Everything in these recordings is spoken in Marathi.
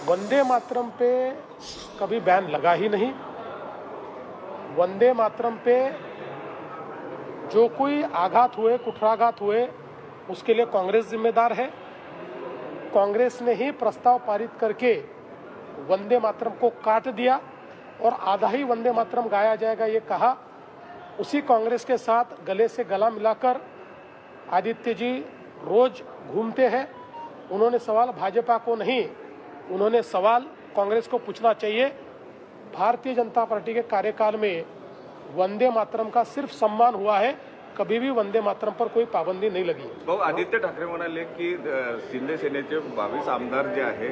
वंदे मातरम पे कभी बैन लगा ही नहीं। वंदे मातरम पे जो कोई आघात हुए, कुठाराघात हुए, उसके लिए कांग्रेस जिम्मेदार है। कांग्रेस ने ही प्रस्ताव पारित करके वंदे मातरम को काट दिया और आधा ही वंदे मातरम गाया जाएगा ये कहा। उसी कांग्रेस के साथ गले से गला मिलाकर आदित्य जी रोज घूमते हैं। उन्होंने सवाल भाजपा को नहीं, उन्होंने सवाल कांग्रेस को पूछना चाहिए। भारतीय जनता पार्टी के कार्यकाल में वंदे मातरम का सिर्फ सम्मान हुआ है, कभी भी वंदे मातरम पर कोई पाबंदी नहीं लगी। भाऊ, आदित्य ठाकरे म्हणाले की शिंदे सेनेचे 22 आमदार जे आहे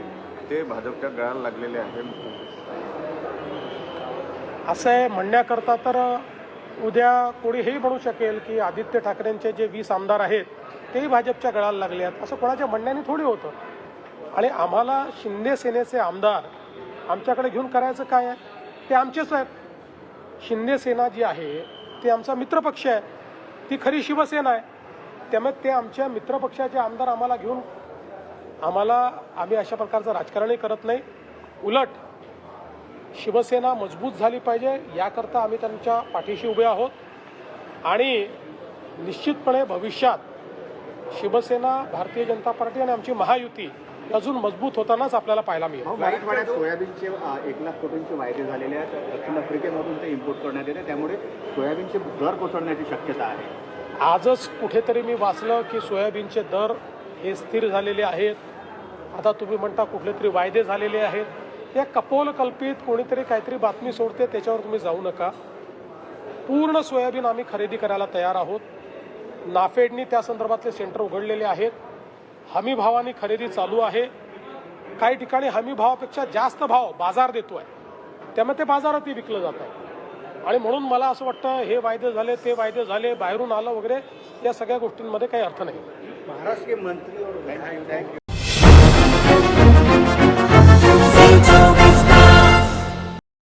ते भाजपच्या गळाला लागलेले आहेत। असं आहे म्हणण्याकरता तर उद्या कोणी हेही म्हणू शकेल की आदित्य ठाकरेंचे जे 20 आमदार आहेत तेही भाजपच्या गळाला लागले आहेत, असं कोणाच्या म्हणण्याने थोडी होतं। आणि आम्हाला शिंदे सेनेचे आमदार आमच्याकडे घेऊन करायचं काय आहे? ते आमचेच आहेत। शिंदे सेना जी आहे ती आमचा मित्रपक्ष आहे, ती खरी शिवसेना आहे। त्यामुळे ते आमच्या मित्रपक्षाचे आमदार आम्हाला घेऊन आम्ही अशा प्रकारचं राजकारणही करत नाही। उलट शिवसेना मजबूत झाली पाहिजे याकरता आम्ही त्यांच्या पाठीशी उभे आहोत आणि निश्चितपणे भविष्यात शिवसेना, भारतीय जनता पार्टी आणि आमची महायुती अजून मजबूत होतानाच आपल्याला पाहायला मिळेल। मराठवाड्यात सोयाबीनचे 1 लाख कोटींचे वायदे झालेले आहेत। दक्षिण आफ्रिकेमधून ते इम्पोर्ट करण्यात येते, त्यामुळे सोयाबीनचे दर कोसळण्याची शक्यता आहे। आजच कुठेतरी मी वाचलं की सोयाबीनचे दर हे स्थिर झालेले आहेत। आता तुम्ही म्हणता कुठले तरी वायदे झालेले आहेत, या कपोलकल्पित कोणीतरी काहीतरी बातमी सोडते, त्याच्यावर तुम्ही जाऊ नका। पूर्ण सोयाबीन आम्ही खरेदी करायला तयार आहोत। नाफेडनी त्या संदर्भातले सेंटर उघडलेले आहेत। हमी भावाने खरेदी चालू आहे। काही ठिकाणी हमी भावापेक्षा जास्त भाव बाजार देतोय, त्यामुळे ते बाजारातही विकलं जातं। आणि म्हणून मला असं वाटतं हे वायदे झाले, ते वायदे झाले, बाहेरून आलं वगैरे, या सगळ्या गोष्टींमध्ये काही अर्थ नाही। महाराष्ट्र के मंत्री और